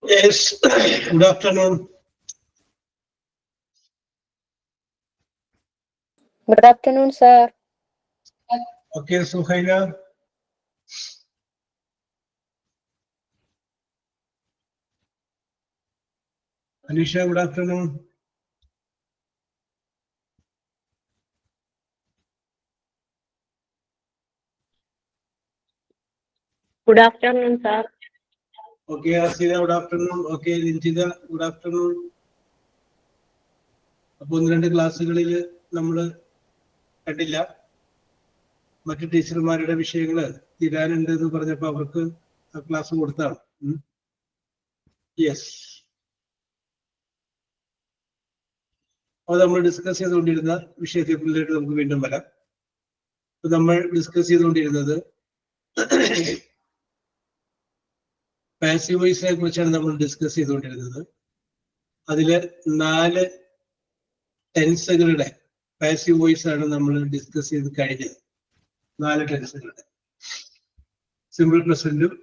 Yes, good afternoon. Good afternoon, sir. Okay, Suhaila. Anisha, good afternoon. Good afternoon, sir. Okay, Asira, good afternoon. Okay, Linchida, good afternoon. അപ്പോൾ ഒന്ന് രണ്ട് ക്ലാസ്സുകളിൽ നമ്മൾ കണ്ടില്ല, മറ്റു ടീച്ചർമാരുടെ വിഷയങ്ങൾ തീരാനുണ്ട് എന്ന് പറഞ്ഞപ്പോൾ അവർക്ക് ആ ക്ലാസ് കൊടുത്താണ്. യെസ്, അപ്പോൾ നമ്മൾ ഡിസ്കസ് ചെയ്തുകൊണ്ടിരുന്ന വിഷയത്തെക്കുറിച്ച് നമുക്ക് വീണ്ടും വരാം. അപ്പോൾ നമ്മൾ ഡിസ്കസ് ചെയ്തുകൊണ്ടിരുന്നത് പാസീവ് വോയിസിനെ കുറിച്ചാണ് നമ്മൾ ഡിസ്കസ് ചെയ്തുകൊണ്ടിരുന്നത്. അതില് 4 ടെൻസുകളുടെ പാസീവ് വോയിസ് ആണ് നമ്മൾ ഡിസ്കസ് ചെയ്ത് കഴിഞ്ഞത്. 4 ടെൻസുകളുടെ സിമ്പിൾ പ്രസന്റും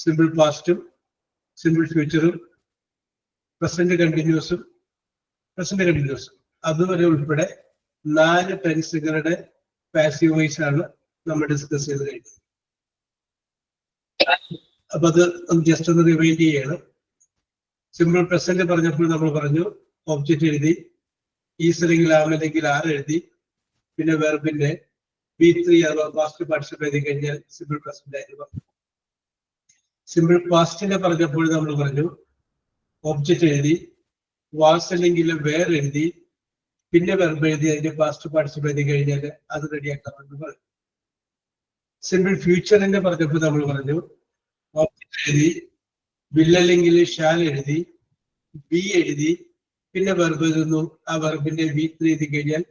സിമ്പിൾ പാസ്റ്റും സിമ്പിൾ ഫ്യൂച്ചറും പ്രസന്റ് കണ്ടിന്യൂസും പ്രസന്റ് കണ്ടിന്യൂസും അതുവരെ ഉൾപ്പെടെ 4 ടെൻസുകളുടെ പാസീവ് വോയിസ് ആണ് നമ്മൾ ഡിസ്കസ് ചെയ്ത് കഴിഞ്ഞത്. അപ്പൊ അത് ജസ്റ്റ് ഒന്ന് റിവൈൻഡ് ചെയ്യാണ്. സിമ്പിൾ പ്രസന്റ് പറഞ്ഞപ്പോൾ നമ്മൾ പറഞ്ഞു ഒബ്ജക്റ്റ് എഴുതി, ഈസ് അല്ലെങ്കിൽ ആം അല്ലെങ്കിൽ ആർ എഴുതി, പിന്നെ വെർബിന്റെ V3 അഥവാ പാസ്റ്റ് പാർട്ടിസിപ്പിൾ എഴുതി കഴിഞ്ഞാൽ സിമ്പിൾ പ്രസന്റ് ആയിരുന്നു. സിമ്പിൾ പാസ്റ്റിനെ പറഞ്ഞപ്പോൾ നമ്മൾ പറഞ്ഞു ഒബ്ജക്റ്റ് എഴുതി, വാസ് അല്ലെങ്കിൽ വേർ എഴുതി, പിന്നെ വെർബ് എഴുതി, അതിന്റെ പാസ്റ്റ് പാർട്ടിസിപ്പിൾ എഴുതി കഴിഞ്ഞാൽ അത് റെഡിയാക്കാമെന്ന് പറഞ്ഞു. സിമ്പിൾ ഫ്യൂച്ചറിനെ പറഞ്ഞപ്പോൾ നമ്മൾ പറഞ്ഞു ഒബ്ജക്റ്റ് എഴുതി, വിൽ അല്ലെങ്കിൽ ഷാൽ എഴുതി, ബി എഴുതി, പിന്നെ വെർബ് എഴുതുന്നു, ആ വെർബിന്റെ V3 എഴുതി കഴിഞ്ഞാൽ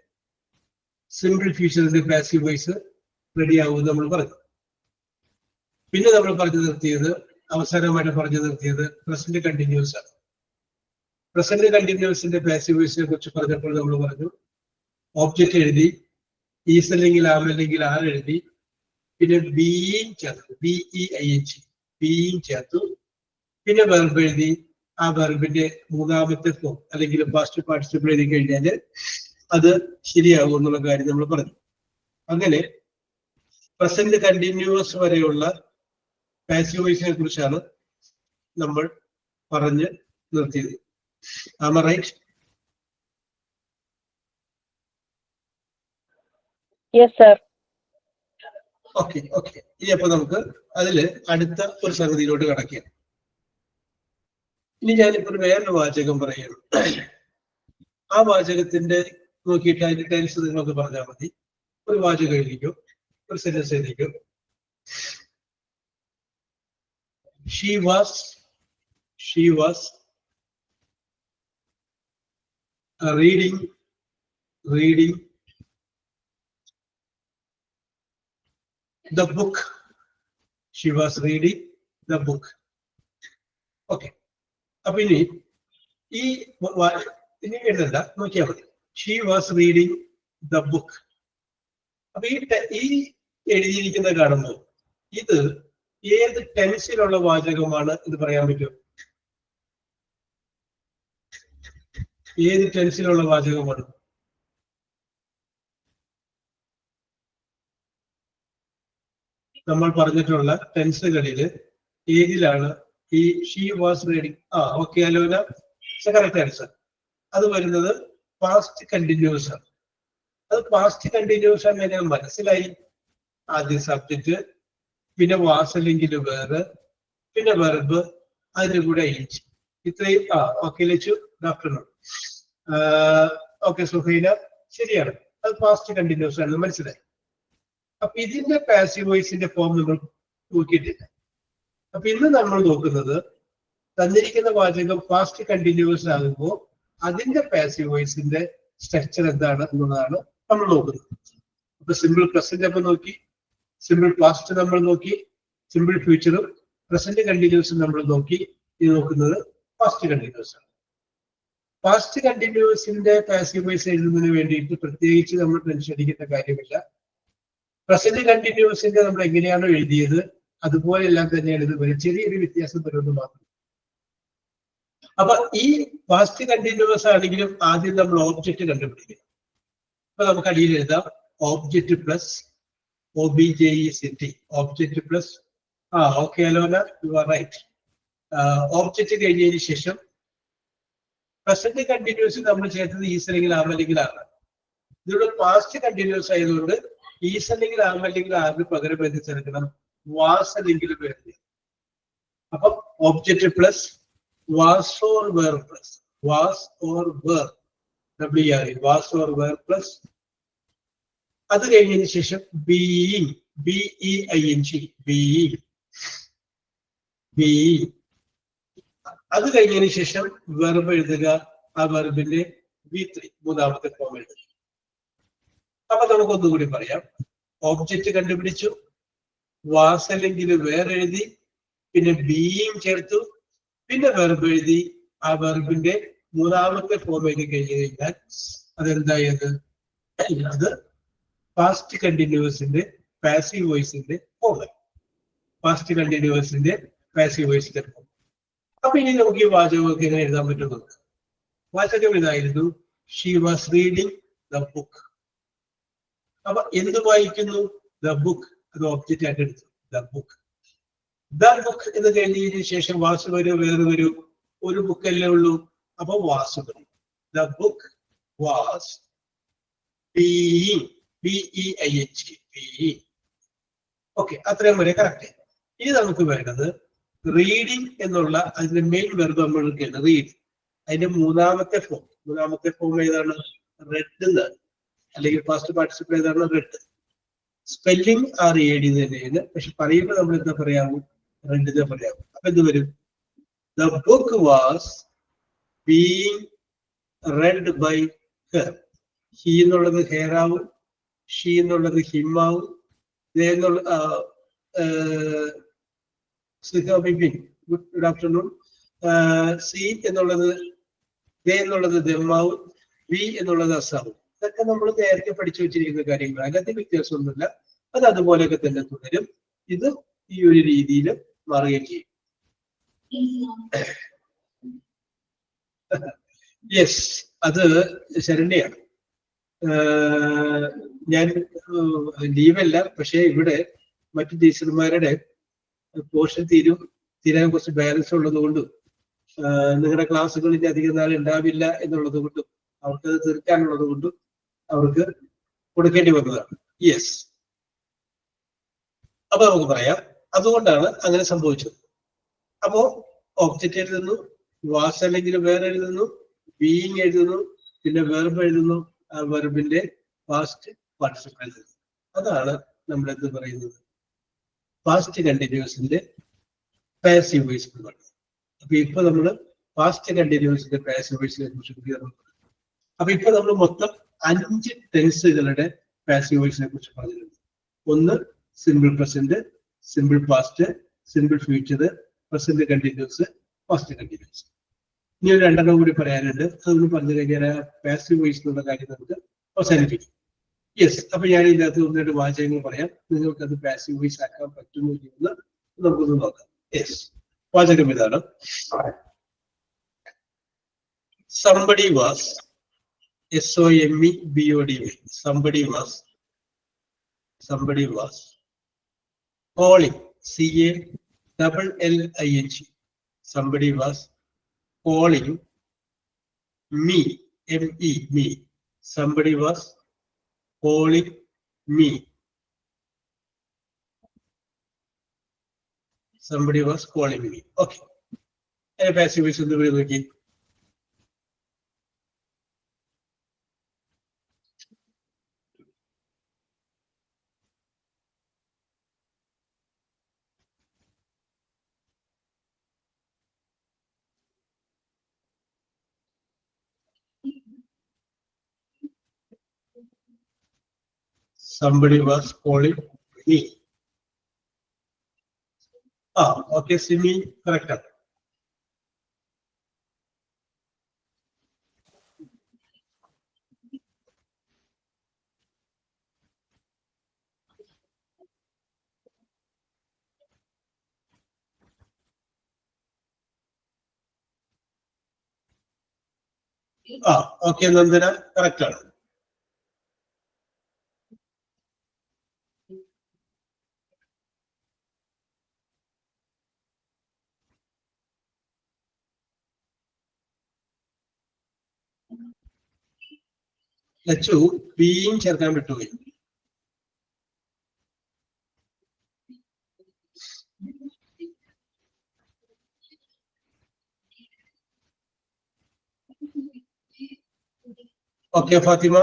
സിമ്പിൾ ഫ്യൂച്ചറിന്റെ പാസീവ് വോയിസ് റെഡി ആവും നമ്മൾ പറഞ്ഞു. പിന്നെ നമ്മൾ പറഞ്ഞു നിർത്തിയത്, അവസാനമായിട്ട് പറഞ്ഞു നിർത്തിയത് പ്രസന്റ് കണ്ടിന്യൂസ് ആണ്. പ്രസന്റ് കണ്ടിന്യൂസിന്റെ പാസീവ് വോയിസിനെ കുറിച്ച് പറഞ്ഞപ്പോൾ നമ്മൾ പറഞ്ഞു ഓബ്ജക്റ്റ് എഴുതി, ഈസ് അല്ലെങ്കിൽ ആം അല്ലെങ്കിൽ ആർ എഴുതി, പിന്നെ ബീയിങ് ചേർത്തു, BEING ബീയിങ് ചേർത്തു, പിന്നെ വെർബ് എഴുതി, ആ വെർബിന്റെ മൂന്നാമത്തെ ഫോം അല്ലെങ്കിൽ പാസ്റ്റ് പാർട്ടിസിപ്പിൾ എഴുതി കഴിഞ്ഞാൽ അത് ശരിയാകും എന്നുള്ള കാര്യം നമ്മൾ പറഞ്ഞു. അങ്ങനെ പ്രസന്റ് കണ്ടിന്യൂസ് വരെയുള്ള പാസീവ് വോയിസിനെ കുറിച്ചാണ് നമ്മൾ പറഞ്ഞ് നിർത്തിയത്. Am I right? Yes, sir. Okay okay. ഇനി അപ്പൊ നമുക്ക് അതില് അടുത്ത ഒരു സംഗതിയിലോട്ട് കടക്കാം. ഇനി ഞാനിപ്പോൾ വേറൊരു വാചകം പറയുന്നു. ആ വാചകത്തിന്റെ നോക്കിയിട്ട് അതിന്റെ ടെൻസ് നിങ്ങൾക്ക് പറഞ്ഞാൽ മതി. ഒരു വാചകം എഴുതിക്കും, ഒരു sentence എഴുതിക്കും. She was reading the book. She was reading the book. Okay. അപ്പൊ ഇനി എഴുതണ്ട, നോക്കിയാൽ മതി. She was reading the book. അപ്പൊ ഈ എഴുതിയിരിക്കുന്നത് കാണുമ്പോൾ ഇത് ഏത് ടെൻസിലുള്ള വാചകമാണ് എന്ന് പറയാൻ പറ്റും? ഏത് ടെൻസിലുള്ള വാചകമാണ്? നമ്മൾ പറഞ്ഞിട്ടുള്ള ടെൻസുകളിൽ ഏതിലാണ് ഈ she was reading? Okay Alona, correct answer. അത് വരുന്നത് പാസ്റ്റ് കണ്ടിന്യൂസ് ആണ്. അത് പാസ്റ്റ് കണ്ടിന്യൂസ് ആണ് ഞാൻ മനസ്സിലായി. ആദ്യം സബ്ജക്റ്റ്, പിന്നെ വാസ് അല്ലെങ്കിൽ വേറെ, പിന്നെ വെർബ്, അതിന്റെ കൂടെ ഇഞ്ച്, ഇത്രയും. Okay Lachu, good afternoon. Okay Suhaila, ശരിയാണ്, അത് പാസ്റ്റ് കണ്ടിന്യൂസ് ആണ്, മനസ്സിലായി. അപ്പൊ ഇതിന്റെ പാസീവ് വോയിസിന്റെ ഫോം നമ്മൾ നോക്കിയിട്ടില്ല. അപ്പൊ ഇന്ന് നമ്മൾ നോക്കുന്നത് തന്നിരിക്കുന്ന വാചകം പാസ്റ്റ് കണ്ടിന്യൂസ് ആകുമ്പോൾ അതിന്റെ പാസീവ് വോയിസിന്റെ സ്ട്രക്ചർ എന്താണ് എന്നുള്ളതാണ് നമ്മൾ നോക്കുന്നത്. അപ്പൊ സിമ്പിൾ പ്രസന്റ് നമ്മൾ നോക്കി, സിമ്പിൾ പാസ്റ്റ് നമ്മൾ നോക്കി, സിമ്പിൾ ഫ്യൂച്ചറും പ്രസന്റ് കണ്ടിന്യൂസും നമ്മൾ നോക്കി. ഇത് നോക്കുന്നത് പാസ്റ്റ് കണ്ടിന്യൂസ് ആണ്. പാസ്റ്റ് കണ്ടിന്യൂസിന്റെ പാസീവ് വോയിസ് എഴുതുന്നതിന് വേണ്ടിയിട്ട് പ്രത്യേകിച്ച് നമ്മൾ ടെൻഷൻ അടിക്കേണ്ട കാര്യമില്ല. പ്രസന്റ് കണ്ടിന്യൂസിന്റെ നമ്മൾ എങ്ങനെയാണോ എഴുതിയത് അതുപോലെ എല്ലാം തന്നെയാണ് ഇത് വരും. ചെറിയൊരു വ്യത്യാസം വരുമെന്ന് മാത്രം. അപ്പൊ ഈ പാസ്റ്റ് കണ്ടിന്യൂസ് ആണെങ്കിലും ആദ്യം നമ്മൾ ഓബ്ജക്റ്റ് കണ്ടുപിടിക്കുക. അപ്പൊ നമുക്ക് അടിയിൽ എഴുതാം object plus OBJECT. Object plus okay Alona, you are right. Object കഴിഞ്ഞതിന് ശേഷം പ്രസന്റ് കണ്ടിന്യൂസ് നമ്മൾ ചേർത്തത് ഈസ് അല്ലെങ്കിൽ ആം അല്ലെങ്കിൽ ആണ്. ഇതിലൂടെ പാസ്റ്റ് കണ്ടിന്യൂസ് ആയതുകൊണ്ട് ഈസ് അല്ലെങ്കിൽ ആം അല്ലെങ്കിൽ ആറിന് പകരം എന്ത് ചേർക്കണം? വാസ് അല്ലെങ്കിൽ വേറെ. അപ്പം object plus was or were plus was or were WR was or were plus അത് കഴിഞ്ഞതിന് ശേഷം ബീയിങ് BEING ബീയിങ് അത് കഴിഞ്ഞതിന് ശേഷം വെർബ് എഴുതുക. ആ വെർബിന്റെ V3 മൂന്നാമത്തെ ഫോം എഴുതുക. അപ്പൊ നമുക്ക് ഒന്നുകൂടി പറയാം. ഓബ്ജക്റ്റ് കണ്ടുപിടിച്ചു, വാസ് അല്ലെങ്കിൽ വേറെ എഴുതി, പിന്നെ ബീയിങ് ചേർത്തു, പിന്നെ വെർബ് എഴുതി. ആ വെർബിന്റെ മൂന്നാമത്തെ ഫോം എഴുതി കഴിഞ്ഞു കഴിഞ്ഞാൽ അതെന്തായത്? അത് പാസ്റ്റ് കണ്ടിന്യൂസിന്റെ പാസീവ് വോയിസിന്റെ ഫോം. പാസ്റ്റ് കണ്ടിന്യൂസിന്റെ പാസീവ് വോയിസിന്റെ ഫോം. അപ്പൊ ഇനി നമുക്ക് ഈ വാചകമൊക്കെ എങ്ങനെ എഴുതാൻ പറ്റുന്നത്? വാചകം ഇതായിരുന്നു: she was reading the book. അപ്പൊ എന്ത് വായിക്കുന്നു? The book. അത് ഓബ്ജക്റ്റ് ആയിട്ട് എടുത്തു. The book. ദ ബുക്ക് എന്ന് കഴിഞ്ഞതിന് ശേഷം വാസ് വരൂ, വേറെ വരൂ? ഒരു ബുക്കല്ലേ ഉള്ളൂ. അപ്പൊ വാസ് വരും. The book was BEING okay, അത്രയും വരെ കറക്റ്റ്. ഇനി നമുക്ക് വേണ്ടത് റീഡിങ് എന്നുള്ള അതിന്റെ മെയിൻ വെർബ് നമ്മൾ എടുക്കുകയാണ്. റീഡ്. അതിന്റെ മൂന്നാമത്തെ ഫോം ഏതാണ്? റെഡ് എന്നാണ്. അല്ലെങ്കിൽ ഫസ്റ്റ് പാർട്ടിസിപ്പിൾ ഏതാണ്? റെഡ്. സ്പെല്ലിംഗ് RED തന്നെയാണ്, പക്ഷെ പറയുമ്പോൾ നമ്മൾ എന്താ പറയാമോ? റെഡ് എന്ന് പറയാമോ? അപ്പൊ എന്ത് വരും? The book was being read by her. He എന്നുള്ളത് ഹെയർ ആവും, ഷീ എന്നുള്ളത് ഹിം ആവും, ഗുഡ് ആഫ്റ്റർനൂൺ. സി എന്നുള്ളത് ദമ്മാവും, വി എന്നുള്ളത് അസാവും. ഇതൊക്കെ നമ്മൾ നേരത്തെ പഠിച്ചു വെച്ചിരിക്കുന്ന കാര്യങ്ങൾ. അതിനകത്ത് വ്യത്യാസമൊന്നുമില്ല. അത് അതുപോലെയൊക്കെ തന്നെ തുടരും. ഇത് ഈ ഒരു രീതിയിൽ മാറുകയും ചെയ്യും. യെസ്, അത് ശരണ്യാണ്. ഞാൻ ലീവല്ല, പക്ഷെ ഇവിടെ മറ്റു ടീച്ചർമാരുടെ പോർഷൻ തീരാൻ കുറച്ച് ബാലൻസ് ഉള്ളത് കൊണ്ടും നിങ്ങളുടെ ക്ലാസ്സുകളിൽ അധികം നാൾ ഉണ്ടാവില്ല എന്നുള്ളത് കൊണ്ടും അവർക്കത് തീർക്കാനുള്ളത് കൊണ്ടും അവർക്ക് കൊടുക്കേണ്ടി വന്നതാണ്. യെസ്, അപ്പൊ നമുക്ക് പറയാം അതുകൊണ്ടാണ് അങ്ങനെ സംഭവിച്ചത്. അപ്പോ ഒബ്ജക്റ്റ് എഴുതുന്നു, വാസ് അല്ലെങ്കിൽ വേറെ എഴുതുന്നു, ബീയിങ് എഴുതുന്നു, പിന്നെ വെർബ് എഴുതുന്നു. ആ വെർബിന്റെ പാസ്റ്റ് പാർട്ടിസിപ്പിൾ എഴുതുന്നു. അതാണ് നമ്മൾ എന്ത് പറയുന്നത്? പാസ്റ്റ് കണ്ടിന്യൂസിന്റെ പാസീവ് വോയിസ് എന്ന് പറയുന്നത്. അപ്പൊ ഇപ്പൊ നമ്മള് പാസ്റ്റ് കണ്ടിന്യൂസിന്റെ പാസീവ് വോയിസിനെ കുറിച്ച് അപ്പൊ ഇപ്പൊ നമ്മൾ മൊത്തം 5 ടെൻസുകളുടെ പാസീവ് വോയിസിനെ കുറിച്ച് പറഞ്ഞിട്ടുണ്ട്. ഒന്ന് simple present, simple past, simple future, present continuous, past continuous. ഇനി ഒരു 2 കൂടി പറയാനുണ്ട്. അതൊന്ന് പറഞ്ഞു കഴിഞ്ഞാൽ പാസീവ് വോയിസ് എന്നുള്ള കാര്യം നമുക്ക് അവസാനിപ്പിക്കും. യെസ്, അപ്പൊ ഞാൻ ഇതിനകത്ത് 1-2 വാചകങ്ങൾ പറയാം. നിങ്ങൾക്ക് അത് പാസീവ് വോയിസ് ആക്കാൻ പറ്റുമോ എന്ന് നമുക്കൊന്ന് നോക്കാം. യെസ്, വാചകം ഇതാണ്: somebody was SOMEBODY. somebody was calling CALLING. somebody was calling me me. somebody was calling me. somebody was calling me. Okay, and passive voice ഒന്ന് ഇവിടെ നോക്കി. somebody was calling me. Okay, Simi, correct. Okay Nandana correct ആണ്. ലച്ചു ബിയും ചേർക്കാൻ വിട്ടുപോയി. Okay Fathima.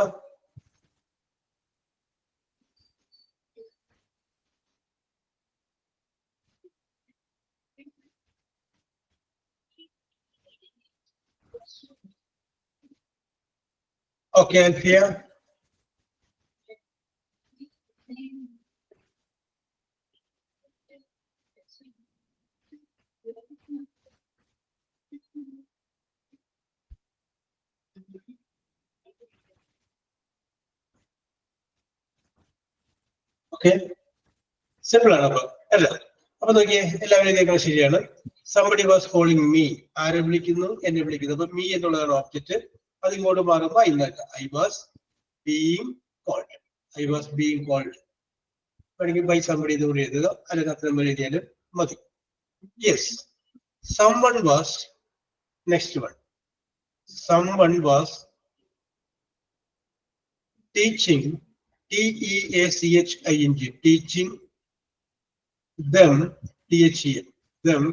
Okay Alfiya. Okay simple ആണ് അപ്പൊ അല്ല. അപ്പൊ നോക്കിയേ എല്ലാവരും ഇതേക്കാൾ ശരിയാണ്. സംബഡി വാസ് കോളിംഗ് മീ, ആരെ വിളിക്കുന്നു? എന്നെ വിളിക്കുന്നു. അപ്പൊ മീ എന്നുള്ളതാണ് ഓബ്ജക്റ്റ്. അത് ഇങ്ങോട്ട് മാറുമ്പോ ഇന്നല്ല. I was being called. I was being called. വേണമെങ്കിൽ ബൈ സംബഡി എന്ന് കൂടി എഴുതുക, അല്ലെങ്കിൽ അത്രയും എഴുതിയാലും മതി. Yes, someone was, next one, someone was teaching, teaching, teaching them, them,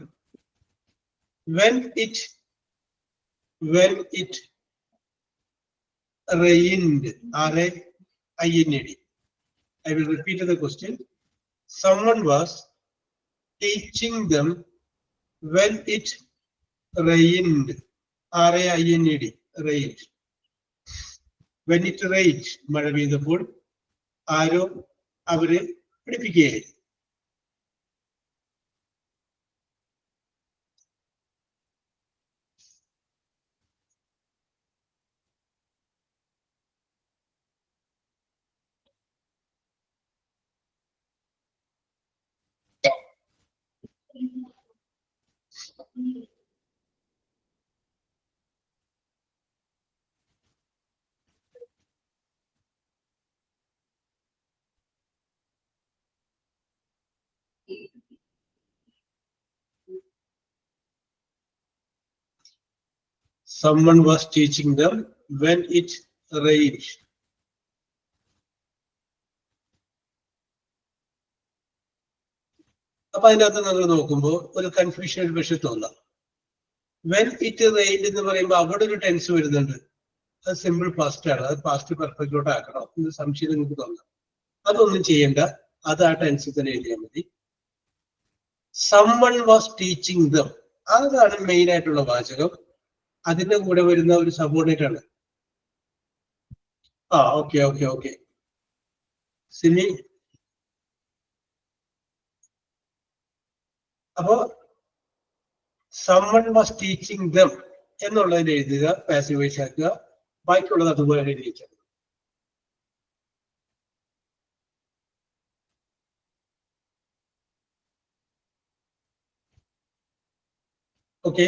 when it rained, R-A-I-N-E-D. I will repeat the question. Someone was teaching them when it rained, R-A-I-N-E-D, rained. When it rained, മഴ പെയ്തപ്പോൾ ആരോ അവരെ പഠിപ്പിക്കുകയായിരുന്നു. Someone was teaching them when it rained. അപ്പൊ അതിനകത്ത് നമ്മൾ നോക്കുമ്പോൾ ഒരു confusion പക്ഷെ തോന്നാം. When it rained എന്ന് പറയുമ്പോൾ അവിടെ ഒരു ടെൻസ് വരുന്നുണ്ട്. അത് സിമ്പിൾ പാസ്റ്റ് ആണ്. അത് പാസ്റ്റ് പെർഫെക്റ്റോട്ട് ആക്കണം എന്ന് സംശയം നിങ്ങൾക്ക് തോന്നാം. അതൊന്നും ചെയ്യേണ്ട, അത് ആ ടെൻസിൽ തന്നെ എഴുതിയാൽ മതി. someone was teaching them, അതാണ് മെയിൻ ആയിട്ടുള്ള വാചകം. അതിന്റെ കൂടെ വരുന്ന ഒരു സബോർഡിനേറ്റ് ആണ്. Okay okay okay Simi. അപ്പോ someone was teaching them എന്നുള്ളതിൽ എഴുതുക, പാസീവ് വോയിസ് ആക്കുക. ബാക്കിയുള്ളത് അതുപോലെ എഴുതി വെക്കുക. ഓക്കെ,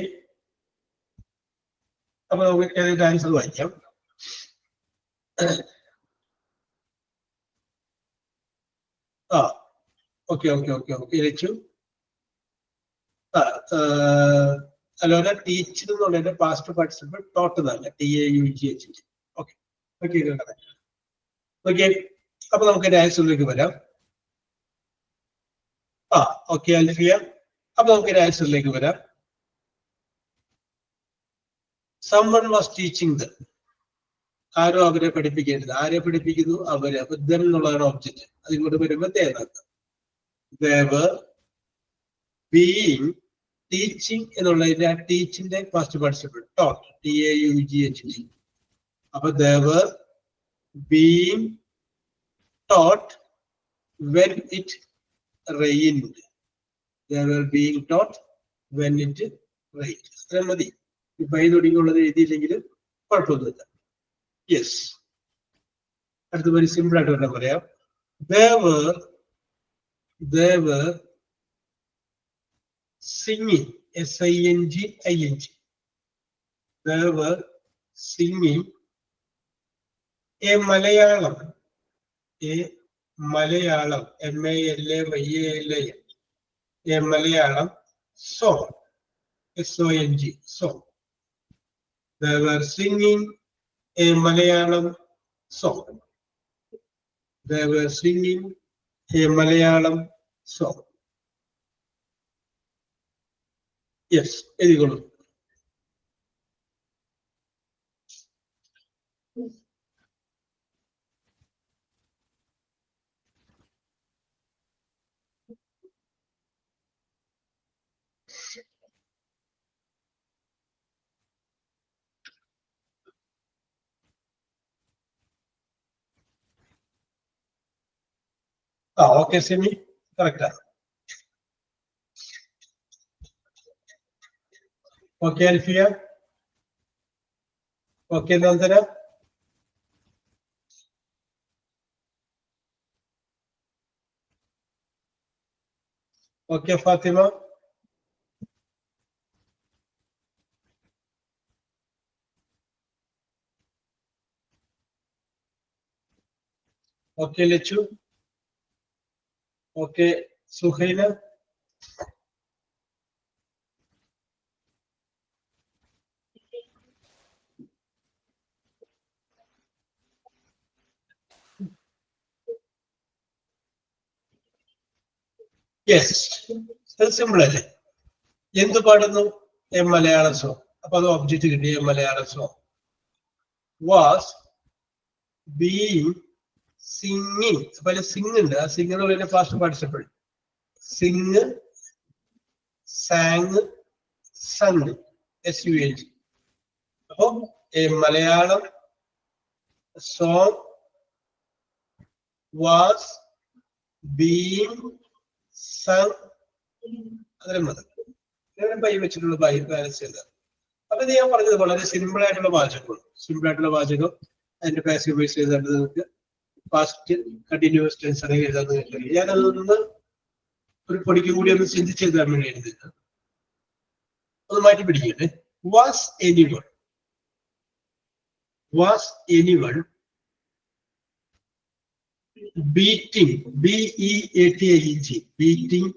അപ്പൊ നമുക്ക് ആൻസർ വായിക്കാം. Okay okay okay okay Lachu. Alona teach എന്നുള്ളതിന്റെ പാസ്റ്റ് പാർട്ടിസിപ്പിൾ ടോട്ട് തന്നെ, TAUGH. Okay okay okay. അപ്പൊ നമുക്ക് ആൻസറിലേക്ക് വരാം. ഓക്കെ അൽഫിയ. അപ്പൊ നമുക്ക് ആൻസറിലേക്ക് വരാം. someone was teaching them, ആരോ അവരെ പഠിപ്പിക്കേണ്ടത്. ആരെ പഠിപ്പിക്കുന്നു? അവരെ. അപ്പൊ them എന്നുള്ളതാണ് ഒബ്ജക്റ്റ്. അതിങ്ങോട്ട് വരുമ്പോ തേനാക്കാം. they were being, ടീച്ചിങ് എന്നുള്ളതിന്റെ ടീച്ചിന്റെ പാസ്റ്റ് പാർട്ടിസിപ്പിൾ taught, TAUGHT. അപ്പൊ they were being taught when it rained. They were being taught when it rained. അത്ര മതി. ഇപ്പൊ തുടങ്ങിയുള്ളത് എഴുതിയില്ലെങ്കിലും കുഴപ്പമൊന്നുമില്ല. യെസ്, അടുത്ത very സിമ്പിൾ ആയിട്ട് തന്നെ പറയാം. they were singing, SINGING. they were singing a Malayalam, M-A-L-A-Y-A-L-A-M, a Malayalam song, S-O-N-G, song. They were singing a Malayalam song. They were singing a Malayalam song. Yes, എഴുതിക്കോളൂ. Okay Semi, കറക്റ്റാ. Okay Alfiya, okay Nandana, okay Fathima, okay Lachu, okay Suhaila, yes, അത് simple അല്ലേ? എന്ത് പാടുന്നു? A Malayala song. അപ്പൊ അത് object കിട്ടി, A Malayala song. Was being singing. അപ്പൊ അതിൽ സിംഗ് ഉണ്ട്. ആ സിംഗ് എന്ന് പറയുന്നത് past participle. Sing, sang, sung, SUNG. അപ്പൊ a Malayalam song was being sung. അതിലും മതി. ബൈ വെച്ചിട്ടുള്ള ബൈ ബാലൻസ് ചെയ്തത്. അപ്പൊ ഇത് ഞാൻ പറഞ്ഞത് വളരെ സിമ്പിൾ ആയിട്ടുള്ള വാചകമാണ്. സിമ്പിൾ ആയിട്ടുള്ള വാചകം അതിന്റെ പാസീവ് വോയിസ് ചെയ്തിട്ട് നിങ്ങൾക്ക് പാസ്റ്റ് കണ്ടിന്യൂസ് ടെൻസ് അല്ലെങ്കിൽ എഴുതാൻ കഴിയും. ഞാനതൊന്ന് ഒരു പൊടിക്ക് കൂടി ഒന്ന് ചിന്തിച്ച് എഴുതാൻ വേണ്ടി എഴുതുന്നത്. ഒന്ന് മാറ്റി പിടിക്കട്ടെ. Was anyone, was anyone beating, BEATING, beating.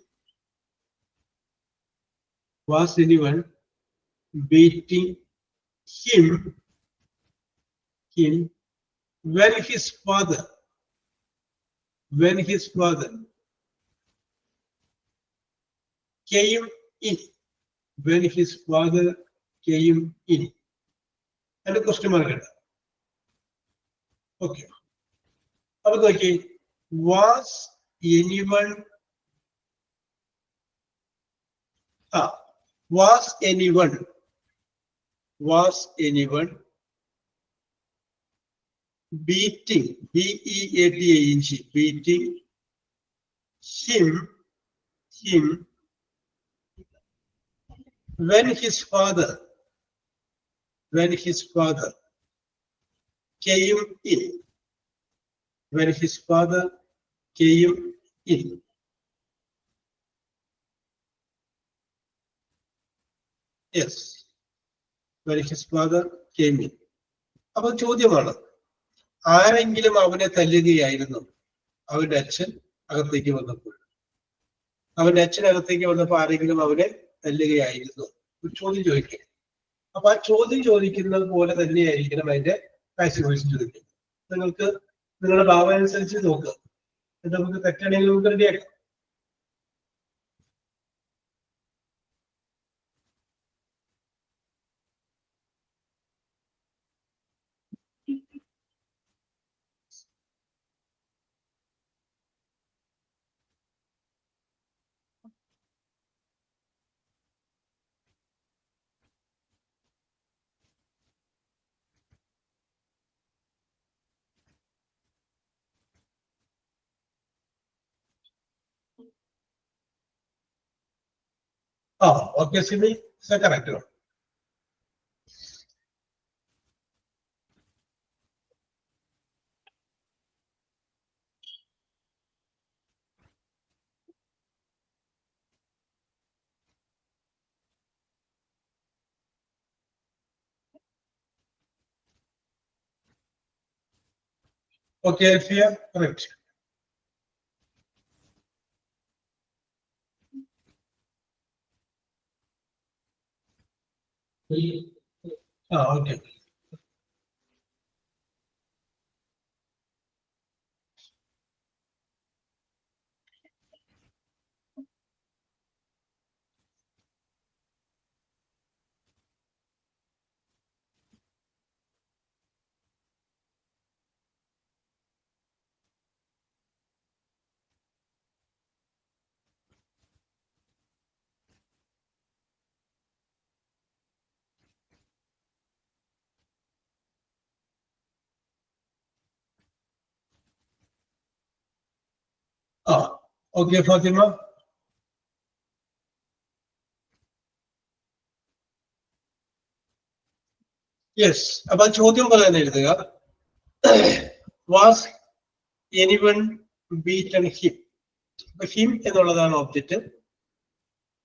Was anyone beating him when his father came in? When his father came in. And a question mark. Okay. Okay. Was anyone beating, BEATING, beating him when his father came in? When his father came in. Yes, when his father came in. അപ്പൊ ചോദ്യമാണ്, ആരെങ്കിലും അവനെ തല്ലുകയായിരുന്നു അവന്റെ അച്ഛൻ അകത്തേക്ക് വന്നപ്പോൾ? അവന്റെ അച്ഛൻ അകത്തേക്ക് വന്നപ്പോൾ ആരെങ്കിലും അവനെ തല്ലുകയായിരുന്നു? ഒരു ചോദ്യം ചോദിക്കുക. അപ്പൊ ആ ചോദ്യം ചോദിക്കുന്നത് പോലെ തന്നെയായിരിക്കണം അതിന്റെ പാസീവ് വോയിസ് ചോദിക്കുന്നത്. നിങ്ങൾക്ക് നിങ്ങളുടെ ഭാവം അനുസരിച്ച് നോക്കുക. നമുക്ക് തെറ്റാണെങ്കിൽ നമുക്ക് റെഡിയാക്കാം. Okay, Simi, so correct. Okay, Alfia, correct. Okay. Okay, Fatima. Yes, about ചോദ്യം പറയാൻ എഴുതുക. Was anyone beaten him? Him എന്നുള്ളതാണ് ഒബ്ജക്റ്റ്.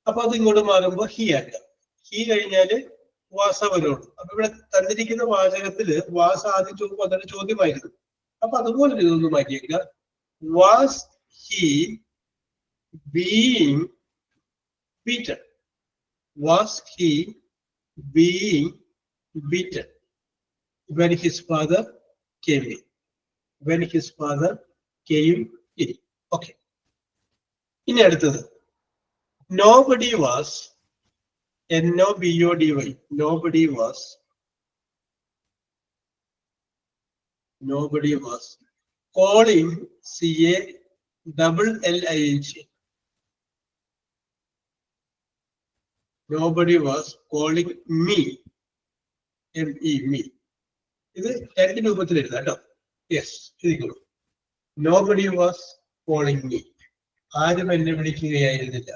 അപ്പൊ അത് ഇങ്ങോട്ട് മാറുമ്പോ ഹി ആക്കാം. ഹി കഴിഞ്ഞാല് വാസ വരുള്ളൂ. അപ്പൊ ഇവിടെ തന്നിരിക്കുന്ന വാചകത്തില് വാസ ആദ്യം ചോദിക്കുമ്പോൾ അതൊരു ചോദ്യമായിരുന്നു. അപ്പൊ അതുപോലെ ഇതൊന്ന് മാറ്റിയേക്കുക. Was he being beaten? Was he being beaten when his father came in? When his father came in. Okay. ഇനി അടുത്തത് nobody was, N-O-B-O-D-Y, nobody was calling, C-A-L-L-I-N-G. Nobody was calling me, M-E, me. ഇത് രണ്ട് രൂപത്തിൽ എഴുതാം കേട്ടോ. Yes, എഴുതിക്കോളൂ. Nobody was calling me. ആരും എന്നെ വിളിക്കുകയായിരുന്നില്ല.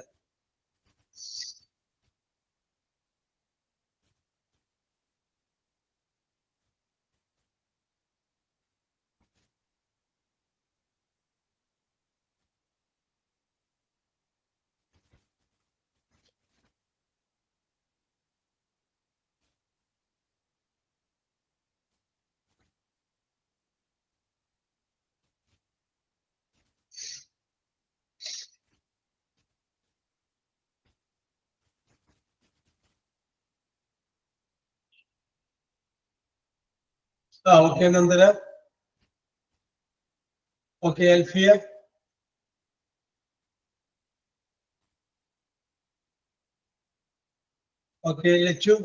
Okay Nandana. Okay Alfiya. Okay Lachu.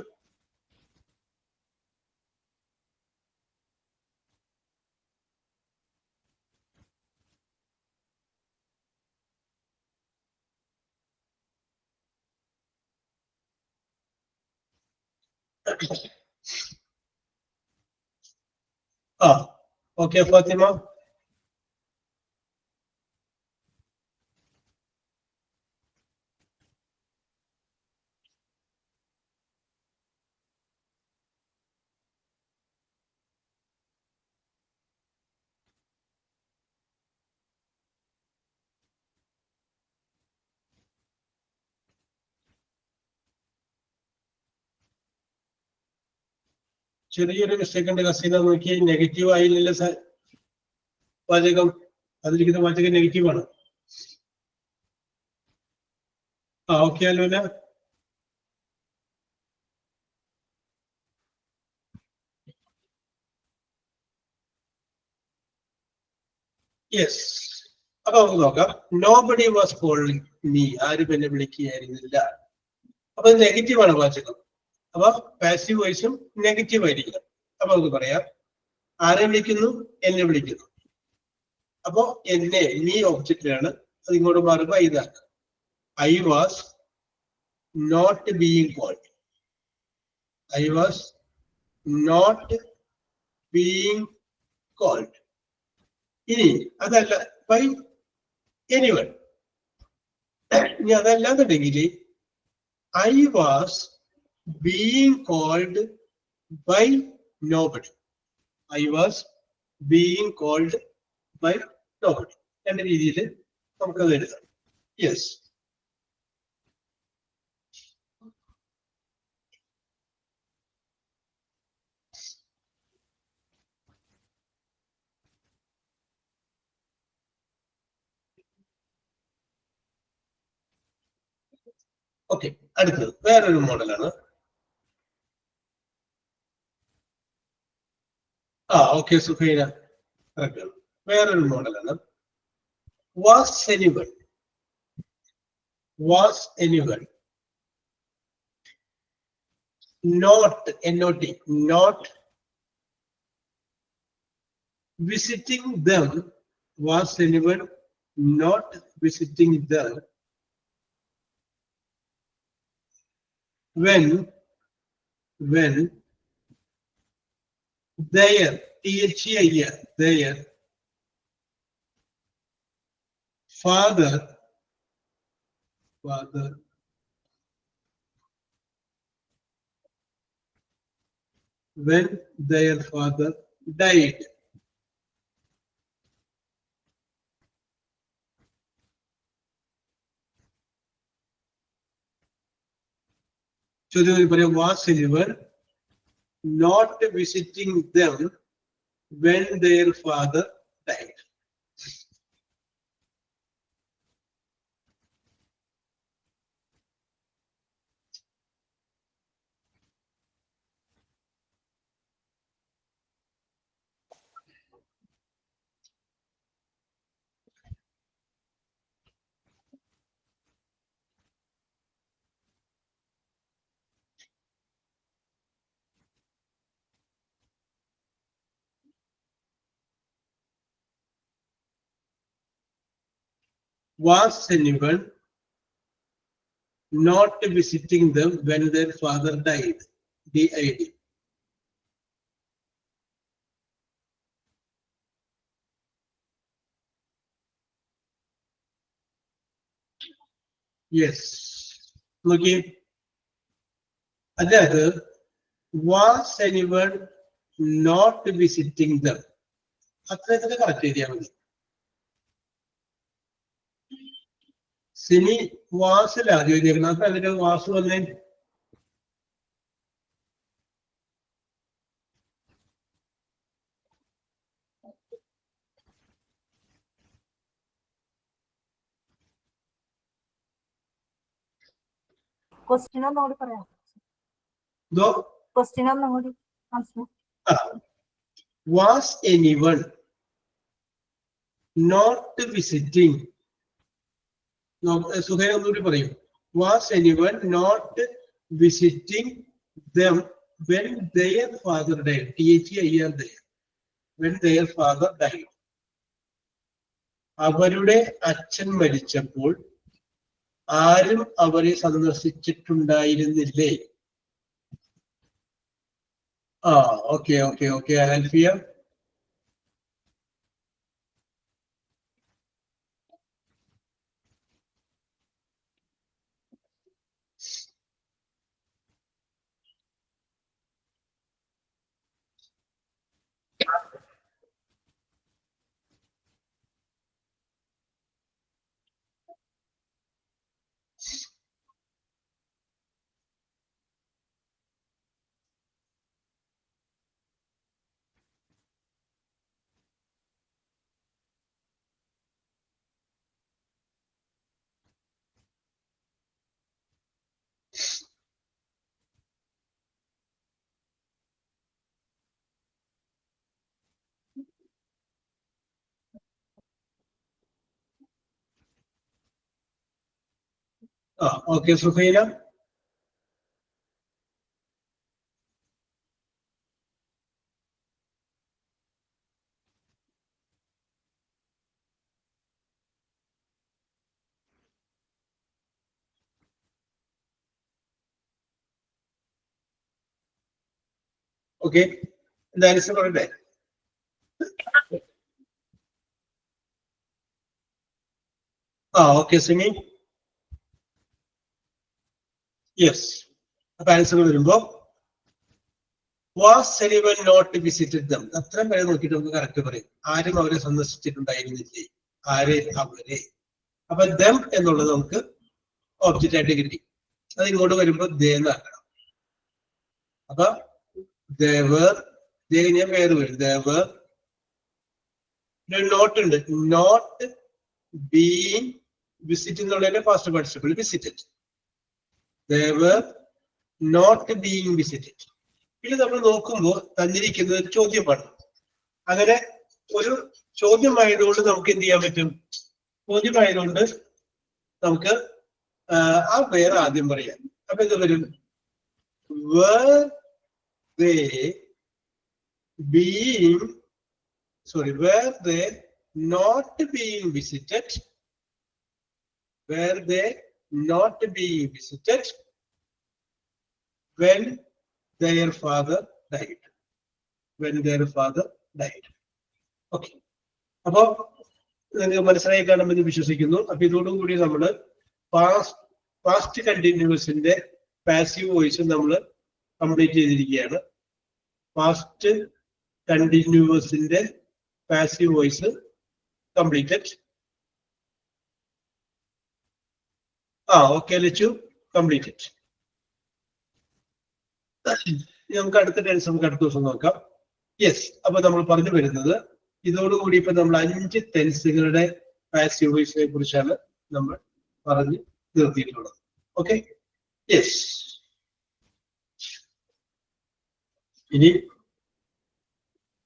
Okay Fathima. ചെറിയൊരു മിസ്റ്റേക്ക് ഉണ്ട് കസീന, നോക്കി. നെഗറ്റീവ് ആയില്ലല്ലോ വാചകം. അതിലിരിക്കുന്ന വാചകം നെഗറ്റീവ് ആണ്. ഓക്കെ അല്ലോല. യെസ്. അപ്പൊ നമുക്ക് നോക്കാം. Nobody was calling me. ആരും എന്നെ വിളിക്കുകയായിരുന്നില്ല. അപ്പൊ നെഗറ്റീവ് ആണ് വാചകം. അപ്പൊ പാസീവ് വോയിസും നെഗറ്റീവ് ആയിരിക്കണം. അപ്പൊ നമുക്ക് പറയാം, ആരെ വിളിക്കുന്നു? എന്നെ വിളിക്കുന്നു. അപ്പോ എന്നെ മീ ഒബ്ജക്റ്റിലാണ്. അത് ഇങ്ങോട്ട് മാറുമ്പോ ഇതാണ്. I was not being called. I was not being called. ഇനി അതല്ല, ബൈ എനിവൺ. ഇനി അതല്ലാന്നുണ്ടെങ്കിൽ I was being called by nobody. I was being called by nobody. രണ്ട് രീതിയിൽ നമുക്കത് എഴുതാം. യെസ്. ഓക്കെ, അടുത്തത് വേറൊരു മോഡലാണ്. ഓക്കെ സുഖൈന, വേറൊരു മോഡലാണ്. Was anyone, was anyone not NOT not visiting them, was anyone not visiting them when their their father when their father died. ചോദ്യം പറയാം, was anyone not visiting them when their father died? Was anyone not visiting them when their father died? DID. Yes. നോക്കി, അതായത് was anyone not visiting them, അത്രയൊക്കെ correct ചെയ്താൽ മതി. സിനി വാസിലാണ് ചോദിക്കുന്നത്, അപ്പൊ അതിന്റെ വാസ് വന്നേ. ക്വസ്റ്റ്യൻ ഒന്നുകൂടി പറയാം. ക്വസ്റ്റ്യൻ ഒന്നുകൂടി was anyone not visiting, Suhaina ഒന്നുകൂടി പറയും. Was anyone not visiting them when their father died? THEIR there. When their father died. അവരുടെ അച്ഛൻ മരിച്ചപ്പോൾ ആരും അവരെ സന്ദർശിച്ചിട്ടുണ്ടായിരുന്നില്ലേ? Okay okay okay Alfiya. Okay Suhaila. Okay, answer പറയട്ടെ? ഓക്കെ സിമി. യെസ്, അപ്പൊ ആൻസർ വരുമ്പോ was anyone not visited them, അത്രയും പേരെ നോക്കിയിട്ട് നമുക്ക് കറക്റ്റ് പറയും. ആരും അവരെ സന്ദർശിച്ചിട്ടുണ്ടായിരുന്നില്ലേ? ആരെ? അവരെ. അപ്പൊ ദം എന്നുള്ളത് നമുക്ക് ഓബ്ജക്റ്റ് ആയിട്ട് കിട്ടി. അത് ഇങ്ങോട്ട് വരുമ്പോ ദേ എന്നാക്കണം. അപ്പൊ ദേവർ, ദേ കഴിഞ്ഞാൽ പേര് വരും. ദേവർ നോട്ട് ഉണ്ട്, നോട്ട് ബീയിങ് വിസിറ്റ് എന്നുള്ളതിന്റെ first participle visited. they were not being visited. ഇത് നമ്മൾ നോക്കുമ്പോൾ തന്നിരിക്കുന്നത് ഒരു ചോദ്യമാണ്. അങ്ങനെ ഒരു ചോദ്യമായതുകൊണ്ട് നമുക്ക് എന്ത് ചെയ്യാൻ പറ്റും? ചോദ്യമായതുകൊണ്ട് നമുക്ക് ആ പേര് ആദ്യം പറയാം. അപ്പൊ ഇത് വരും were they not being visited? Were they not being visited when their father died? When their father died. Okay. അപ്പോ നിങ്ങൾക്ക് മനസ്സിലായി കാണുമെന്ന് വിശ്വസിക്കുന്നു. അപ്പൊ ഇതോടുകൂടി നമ്മൾ പാസ്റ്റ് കണ്ടിന്യൂസിന്റെ പാസീവ് വോയിസ് നമ്മൾ കംപ്ലീറ്റ് ചെയ്തിരിക്കുകയാണ്. പാസ്റ്റ് കണ്ടിന്യൂസിന്റെ passive voice completed. Okay Lachu, completed. നമുക്ക് അടുത്ത ടെൻസ് നമുക്ക് അടുത്ത ദിവസം നോക്കാം. യെസ്, അപ്പൊ നമ്മൾ പറഞ്ഞു വരുന്നത് ഇതോടുകൂടി ഇപ്പൊ നമ്മൾ 5 ടെൻസുകളുടെ പാസീവ് വോയിസിനെ കുറിച്ചാണ് നമ്മൾ പറഞ്ഞു നിർത്തിയിട്ടുള്ളത്. Okay, yes. ഇനി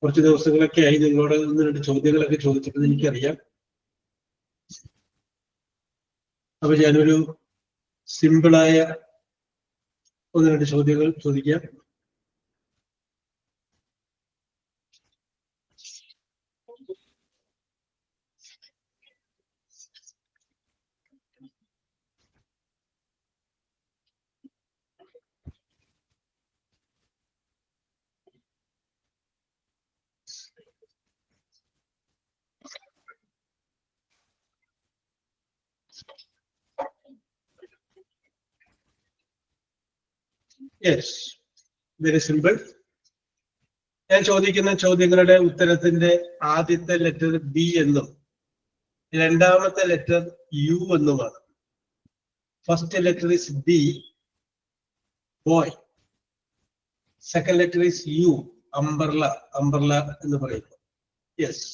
കുറച്ച് ദിവസങ്ങളൊക്കെ ആയി നിങ്ങളോട് 1-2 ചോദ്യങ്ങളൊക്കെ ചോദിച്ചിട്ട് എനിക്കറിയാം. അപ്പൊ ഞാനൊരു സിമ്പിളായ 1-2 ചോദ്യങ്ങൾ ചോദിക്കാം. Yes, very simple. ഞാൻ ചോദിക്കുന്ന ചോദ്യങ്ങളുടെ ഉത്തരത്തിന്റെ ആദ്യത്തെ ലെറ്റർ ബി എന്നും രണ്ടാമത്തെ ലെറ്റർ യു എന്നുമാണ്. First letter is B, boy. Second letter is U, umbrella. Umbrella എന്ന് പറയുന്നു. Yes.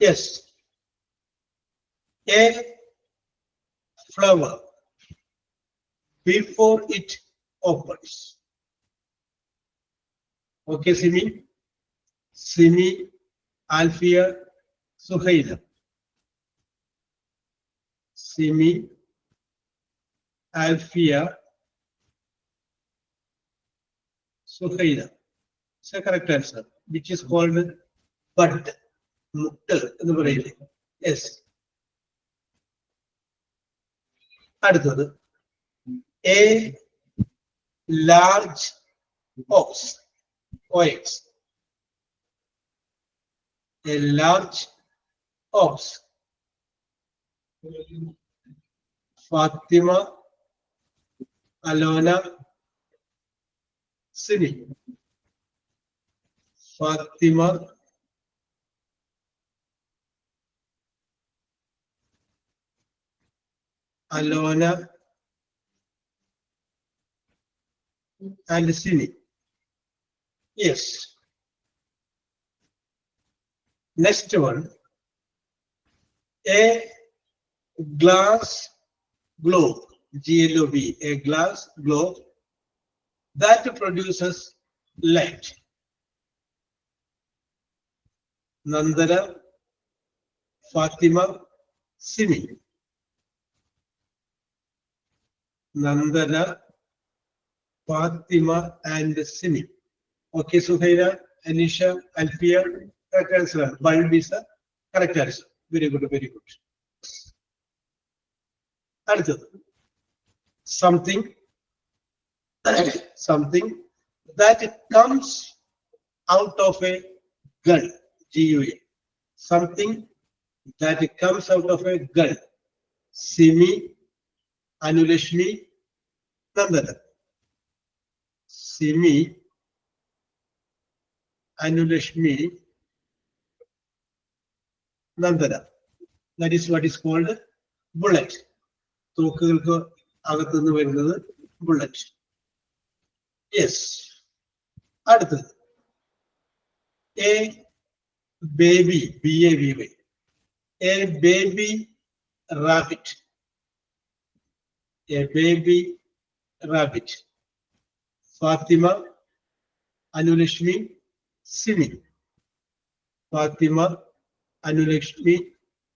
Yes. A flower before it opens. Okay, Simi, Alfia, Suhaila. Simi, Alfia, Suhaila. It's a correct answer, which is called bud. Muttal എന്ന് പറയില്ലേ? Yes. അടുത്തത് a large ox. OX. A large ox. Fatima, Alona, Simi. Fatima, Alona and Sini. Yes. Next one. A glass globe. GLOB. A glass globe that produces light. Nandana, Fatima, Simi. Nandana, Fatima and Simi. Okay, Suhaila, Anisha, Alfia, correct answer. Bulb is the correct answer. Very good, very good. அடுத்தது something that comes out of a gun. GUA. Something that comes out of a gun. Simi, Anulashmi, Nandana. Simi, Anulashmi, Nandana. That is what is called bullet. തോക്കുകൾക്ക് അകത്തുനിന്ന് വരുന്നത് bullet. Yes. അടുത്തത് A baby, BABY. A baby rabbit. A baby rabbit. Fatima, Anulashmi, Simi. Fatima, Anulashmi,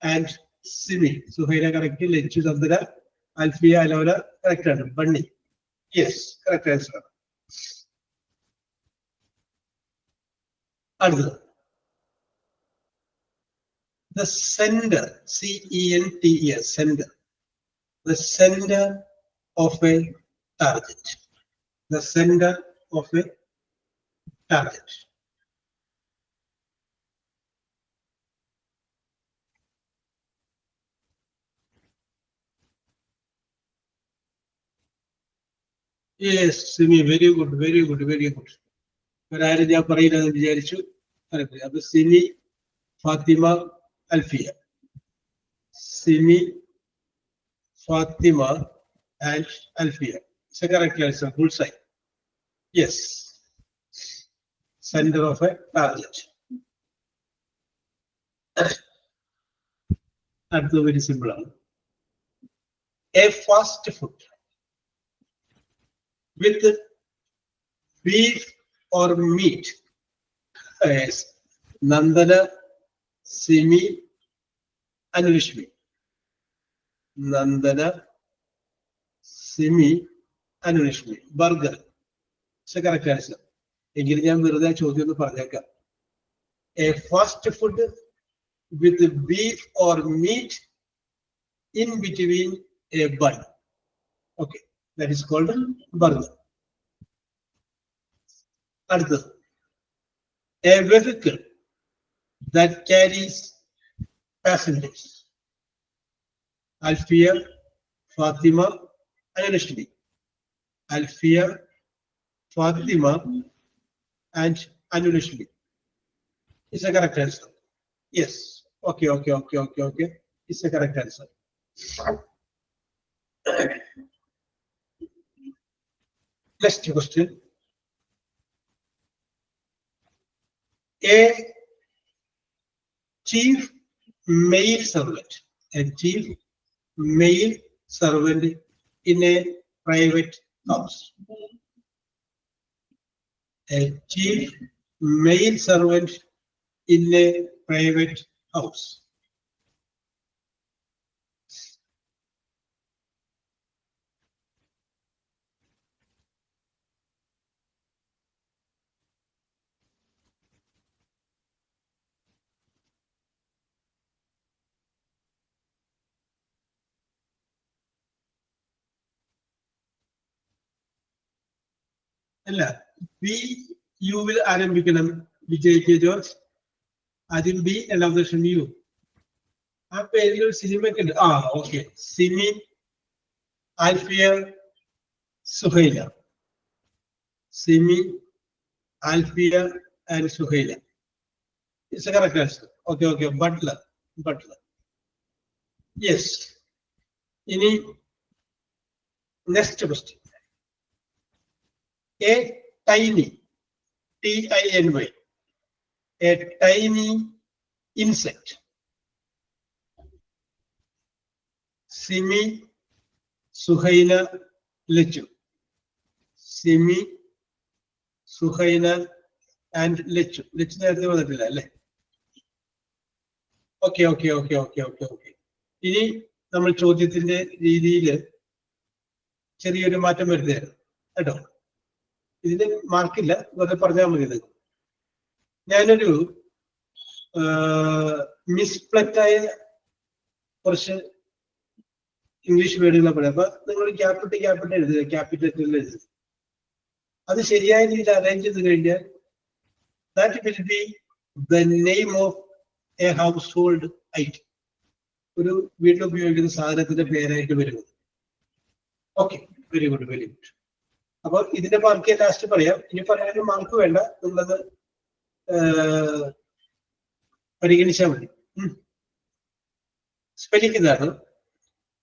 and Simi. Suhaila correct. Lenchu Sandra, Alfia, Alora, correct. Bunny. Yes, correct answer. Another. The sender, C-E-N-T-E-R, sender. The sender of a target. The sender of a target. Yes, Simi, very good, very good, very good. Simi, Fatima, Alfia. Simi, Fatima, and Alfia. It's a correct answer, bullseye. Yes. Center of a target. That's very simple. A fast food with beef or meat. Yes. Nandana, Simi, Anulashmi. Nandana, Simi, Anulashmi. Burger. It's a correct answer. A fast food with beef or meat in between a bun. Okay, that is called burger. Another. A vehicle that carries passengers. Alfia, Fatima, and Anulashmi. Alfia, Fatima, and Anulashmi. It's a correct answer. Yes. Okay. It's a correct answer. Next question. A chief male servant. A chief male servant in a private house. A chief male servant in a private house. അല്ല B യുവിൽ ആരംഭിക്കണം Vijay K George. ആദ്യം B, രണ്ടാമത്തെ വർഷം U. ആ പേരിൽ ഒരു സിനിമയൊക്കെ ഉണ്ട്. ആ okay. Simi, Alfiya, Suhaila. Simi, Alfia, and Suhaila. It's a correct answer. Okay. Butler. Yes. Next question. A tiny, T-I-N-Y, a tiny insect. Simi, Suhaila, Lechu. Simi, Suhaila, and Lechu. Lechu നേരത്തെ വന്നിട്ടില്ല അല്ലേ? ഓക്കെ. ഇനി നമ്മൾ ചോദ്യത്തിന്റെ രീതിയിൽ ചെറിയൊരു മാറ്റം വരുത്തുകയാണ് കേട്ടോ. ഇതിന് മാർക്കില്ല, വെറുതെ പറഞ്ഞാൽ മതി. ഇത് ഞാനൊരു മിസ്പ്ലക്റ്റായ കുറച്ച് ഇംഗ്ലീഷ് വേർഡുകളെ പറയാം. അപ്പൊ നിങ്ങൾ ക്യാപിറ്റൽ എഴുതുക, ക്യാപിറ്റൽ എഴുതുക. അത് ശരിയായ രീതിയിൽ അറേഞ്ച് ചെയ്ത് കഴിഞ്ഞാൽ that will be the name of A house hold item. ഒരു വീട്ടിൽ ഉപയോഗിക്കുന്ന സാധനത്തിന്റെ പേരായിട്ട് വരുന്നത്. Okay, very good. അപ്പൊ ഇതിന്റെ മാർക്ക് ലാസ്റ്റ് പറയാം. ഇനി പറയാനും മാർക്ക് വേണ്ട, നിങ്ങളത് പരിഗണിച്ചാൽ മതി. സ്പെല്ലിംഗ് ഇതാണ്: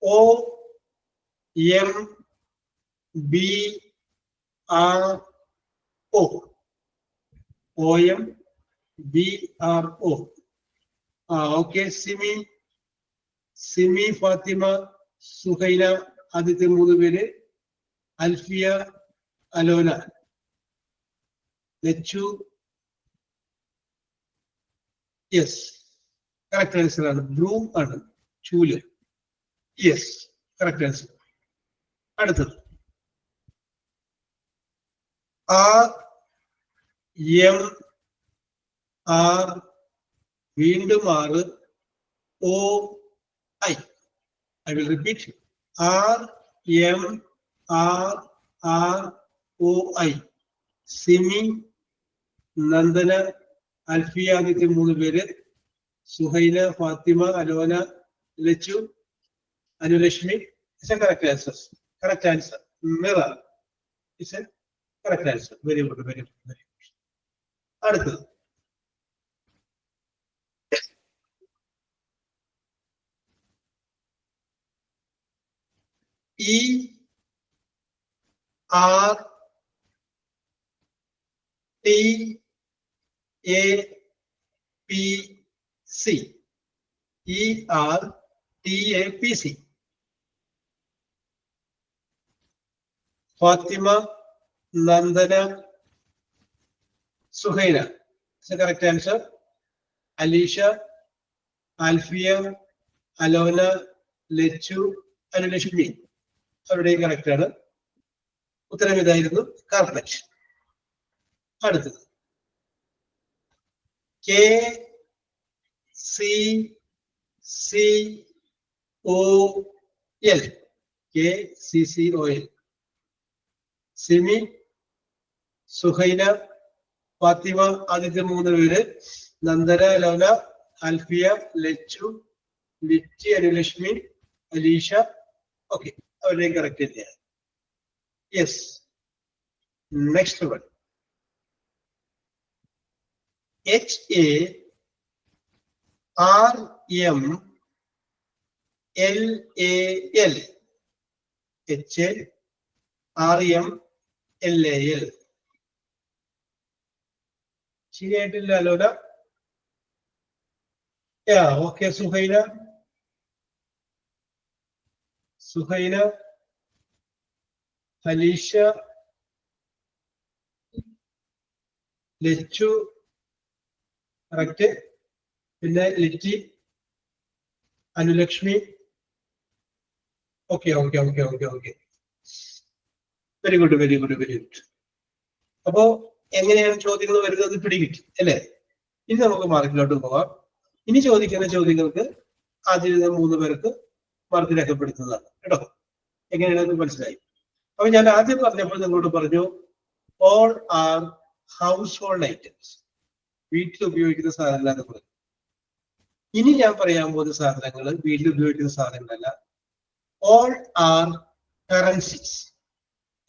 OMBRO. OMBRO. Okay, Simi, Simi, Fathima, Suhaina, ആദ്യത്തെ 3 പേര്. Alfiya, Alona, Lachu. Yes, correct answer ആണ്. ബ്രൂം ആണ്, ചൂല്. Yes, correct answer. അടുത്തത് ആർ, എം, ആർ, വീണ്ടും 6, O, I. I will repeat. R, M, R, R, O, I. Simi, Nandana, Alfiya, ആദ്യത്തെ 3 പേര്. Suhaina, Fathima, Alona, Lachu, Anulakshmi. It's a correct answer. Correct answer. Mira. It's a correct answer. Very good, very good, very good. അടുത്തത് E, R, T, A, P, C. E, R, T, A, P, C. Fathima, Nandana, Suhaina. It's a correct answer. Alisha, Alfiya, Alona, Lachu, Anulakshmi. അവരുടെയും correct ആണ്. ഉത്തരം ഇതായിരുന്നു, carpet. അടുത്തത് K, C, C, O, L. K, C, C, O, L. Simi, Suhaina, Fathima, ആദ്യത്തെ 3 പേര്. Nandana, Alona, Alfiya, Lachu, Litty, Anulakshmi, Alisha. Okay, അവരുടെയും correct തന്നെയാണ്. Yes, next one H, A, R, M, L, A, L. H, R, M, L, A, L. ശരിയായിട്ടില്ല അലോന? ഓക്കെ. സുഹൈന, സുഹൈന, അലീഷ, ലച്ചു, കറക്റ്റ്. പിന്നെ Litty, Anulakshmi. Okay okay okay okay okay, very good very good very good. അപ്പോ എങ്ങനെയാണ് ചോദ്യങ്ങൾ വരുന്നത് പിടികിട്ടി അല്ലേ? ഇനി നമുക്ക് മാർക്കിലോട്ട് പോവാം. ഇനി ചോദിക്കുന്ന ചോദ്യങ്ങൾക്ക് ആദ്യത്തെ 3 പേർക്ക് മാർക്ക് രേഖപ്പെടുത്തുന്നതാണ് കേട്ടോ. എങ്ങനെയാണെന്ന് മനസ്സിലായി. അപ്പൊ ഞാൻ ആദ്യം പറഞ്ഞപ്പോൾ നിങ്ങളോട് പറഞ്ഞു all are house hold items, വീട്ടിൽ ഉപയോഗിക്കുന്ന സാധനങ്ങളാണ് പറഞ്ഞു. ഇനി ഞാൻ പറയാൻ പോകുന്ന സാധനങ്ങൾ വീട്ടിൽ ഉപയോഗിക്കുന്ന സാധനങ്ങളല്ല, ഓൾ ആർ കറൻസീസ്.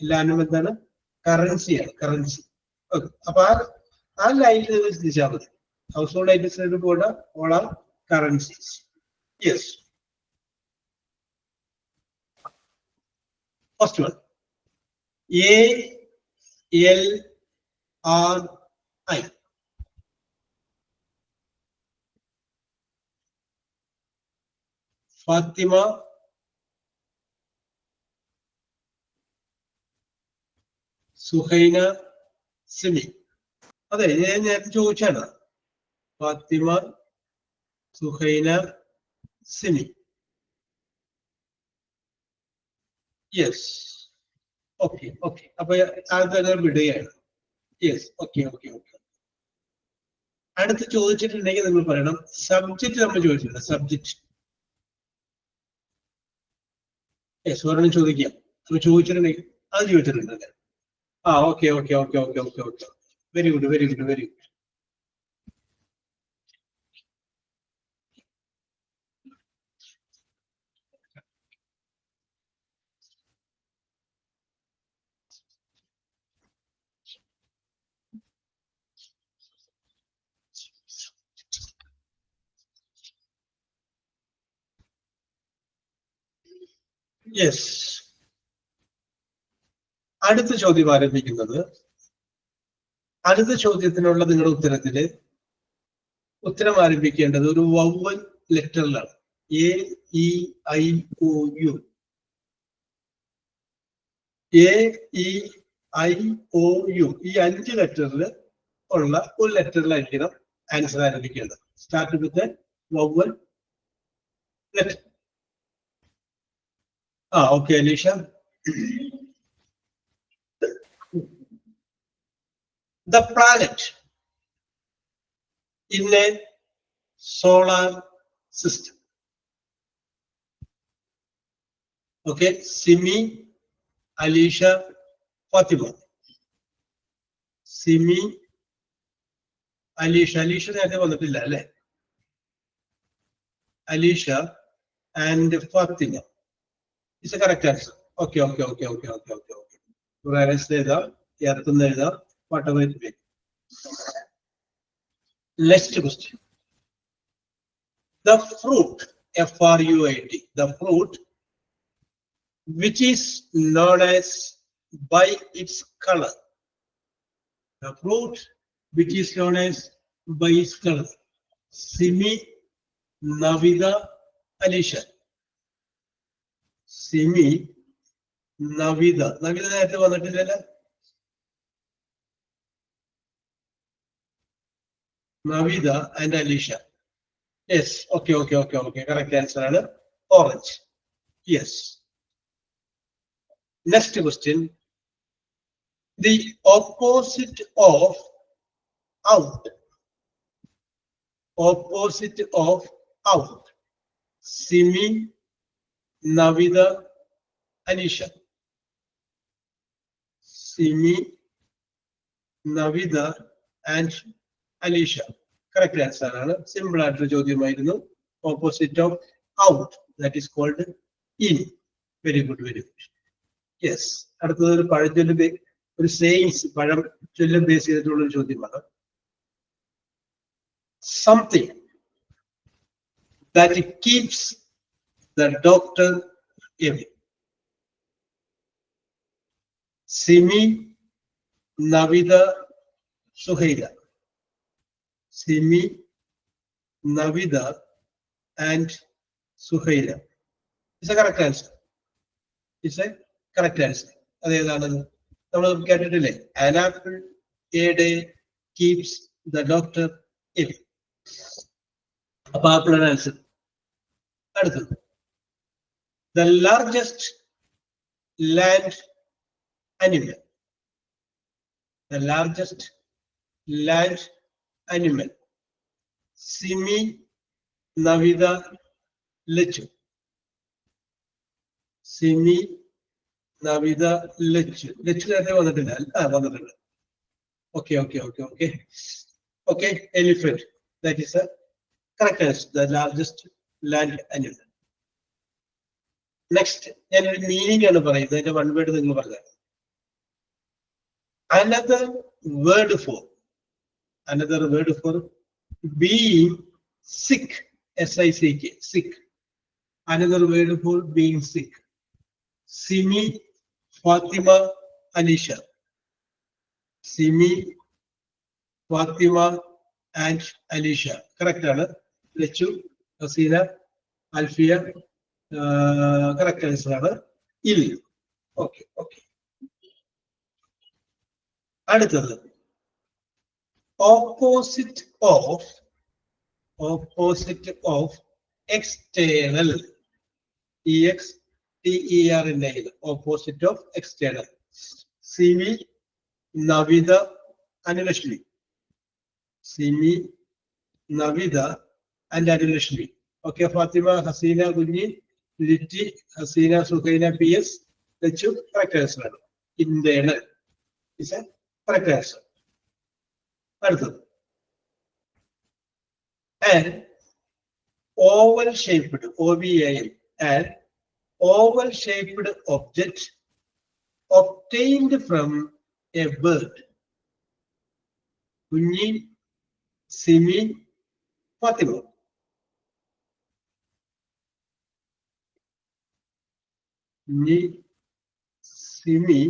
എല്ലാവരും എന്താണ്? കറൻസിയാണ്, കറൻസി. ഓക്കെ, അപ്പൊ ആ ലൈനിൽ നിങ്ങൾ ചിന്തിച്ചാൽ മതി. ഹൗസ് ഹോൾഡ് ഐറ്റംസിലേക്ക് പോകേണ്ട, all are currencies. Yes, first one ALRI. Fathima, Suhaina, Simi. അതെ, ഞാൻ നേരത്തെ ചോദിച്ചാണ്. Fathima, Suhaina, Simi. Yes, okay okay. അപ്പൊ അത് വിടുകയാണ്. Yes, okay okay okay. അടുത്ത് ചോദിച്ചിട്ടുണ്ടെങ്കിൽ നിങ്ങൾ പറയണം സബ്ജക്റ്റ്. നമ്മൾ ചോദിച്ചിട്ടുണ്ട് സബ്ജക്റ്റ്. യെസ്, ഒരെണ്ണം ചോദിക്കാം. നമ്മൾ ചോദിച്ചിട്ടുണ്ടെങ്കിൽ അത് ചോദിച്ചിട്ടുണ്ട്. Okay okay okay okay okay okay, very good very good very good. Yes, അടുത്ത ചോദ്യം ആരംഭിക്കുന്നത്, അടുത്ത ചോദ്യത്തിനുള്ള നിങ്ങളുടെ ഉത്തരത്തില് ഉത്തരം ആരംഭിക്കേണ്ടത് ഒരു വവ്വൽ ലെറ്ററിലാണ്. A-E-I-O-U. A-E-I-O-U. ഈ 5 ലെറ്ററിൽ ഉള്ള ഒരു ലെറ്ററിലായിരിക്കണം ആൻസർ ആരംഭിക്കേണ്ടത്. Start with vowel letter. Okay Alisha. The planet in a solar system. Okay, Simi, Alisha, Fatima. Simi, Alisha നേരത്തെ വന്നിട്ടില്ല അല്ലേ? Alisha and Fatima. It's a correct answer. Okay. Whatever it may. Next question. The fruit, F-R-U-I-T, the fruit which is known as by its color. The fruit which is known as by its color. Simi, Navida, Alisha. Simi, Navida. Navida നേരത്തെ വന്നിട്ടില്ലല്ലോ? Navida and Alisha. Yes. Okay. Correct answer ആണ് orange. Yes. Next question. The opposite of out. Opposite of out. Simi, Navida, Alisha. Simi, Navida and Alisha. Correct answer. Simple answer. Opposite of out. That is called in. Very good. Yes. അടുത്തത് പഴഞ്ചൊല്ല് ഒരു sayings പഴം ചൊല്ലും base ചെയ്തിട്ടുള്ള ഒരു ചോദ്യമാണ്. Something that keeps the doctor away. Simi, Navida, Suhaila. Simi, Navida and Suhaila. It's a correct answer. It's a correct answer. അതേതാണ് നമ്മൾ കേട്ടിട്ടില്ലേ? An apple a day keeps the doctor away. അപ്പൊ ആപ്പിളാണ് answer. അടുത്തത് the largest land animal. The largest land animal. Simi, Navida, Lechu. Simi, Navida, Lechu. Lechu നേരത്തെ വന്നിട്ടില്ല. വന്നിട്ടുണ്ട്. Okay. Okay, elephant. That is a correct answer. The largest land animal. Next, ഞാനൊരു meaning ആണ് പറയുന്നത്. അതിന്റെ one word നിങ്ങൾ പറഞ്ഞത്. Another word for being sick. S-I-C-K. Sick. Another word for being sick. Simi, Fatima, Alisha. Simi, Fatima and Alisha. Correct ആണ്. Lechu, Hasina, Alfia. Correct answer ആണ് ഇൽ. Okay. അടുത്തത് opposite of external. E-X-T-E-R-N-A. Opposite of external. Simi, Navida and Anilashmi. Simi, Navida and Anilashmi. Okay, Fatima, Hasina, Gunji, Litti, Hasina, Sukaina, P.S. Lechu, correct answer. Internal. Is a correct answer. அடுத்தது an oval shaped OVAL an oval shaped object obtained from a bird. Kunji, Simi, Fatima. Kunji, Simi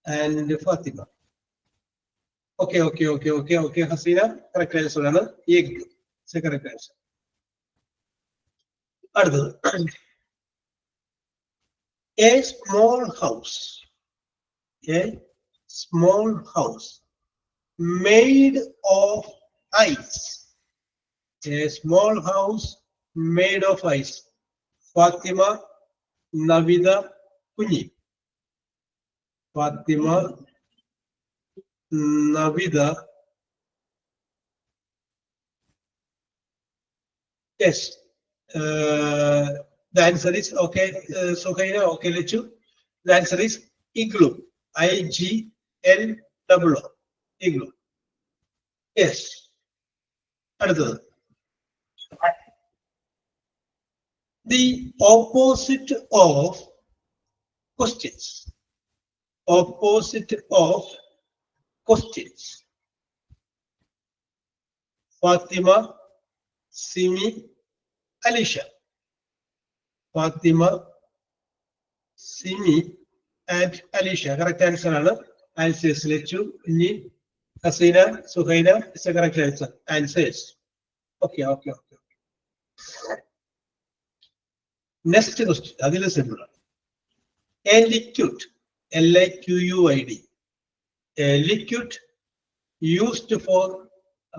and Fatima. Okay. Hasina, correct answer ആണ് egg. It's a correct answer. അടുത്തത് a small house made of ice. A small house made of ice. Fatima, Navida, Kunyi. Fatima, Navida. Yes. The answer is okay. Suhaina, okay, let you. The answer is igloo. IGLOO. Igloo. Yes. Another. The opposite of questions. Opposite of questions. Fatima, Simi, Alicia. Fatima, Simi, and Alicia. Correct answer. Answers. Let you. Hasina, Suhaina is the correct answer. Answers. Okay. Next question. That is simple. A liquid, LIQUID. A liquid used for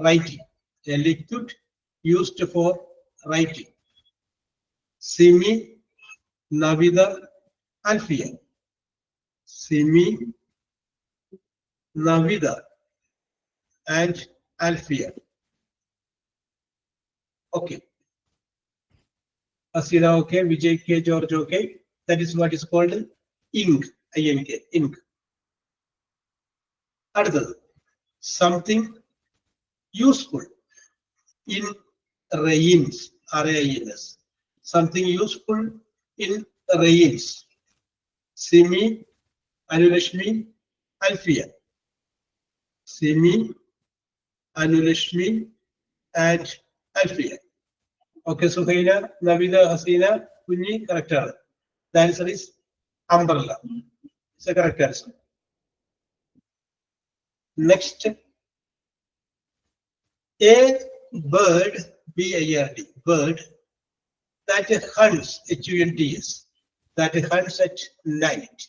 writing. A liquid used for writing. Simi, Navida, Alfia. Simi, Navida, and Alfia. Okay. Asira, okay. Vijay K. George, okay. That is what is called ink. INK. Ink. Another. Something useful in rains. RAINS. Something useful in rains. Simi, Anulashmi, Alfia. Simi, Anulashmi, and Alfia. Okay, Suhaina, Navida, Hasina, Kunyi, correct. The answer is umbrella. It's a correct answer. Next, a bird, BIRD, bird that hunts, HUNTS, that hunts at night.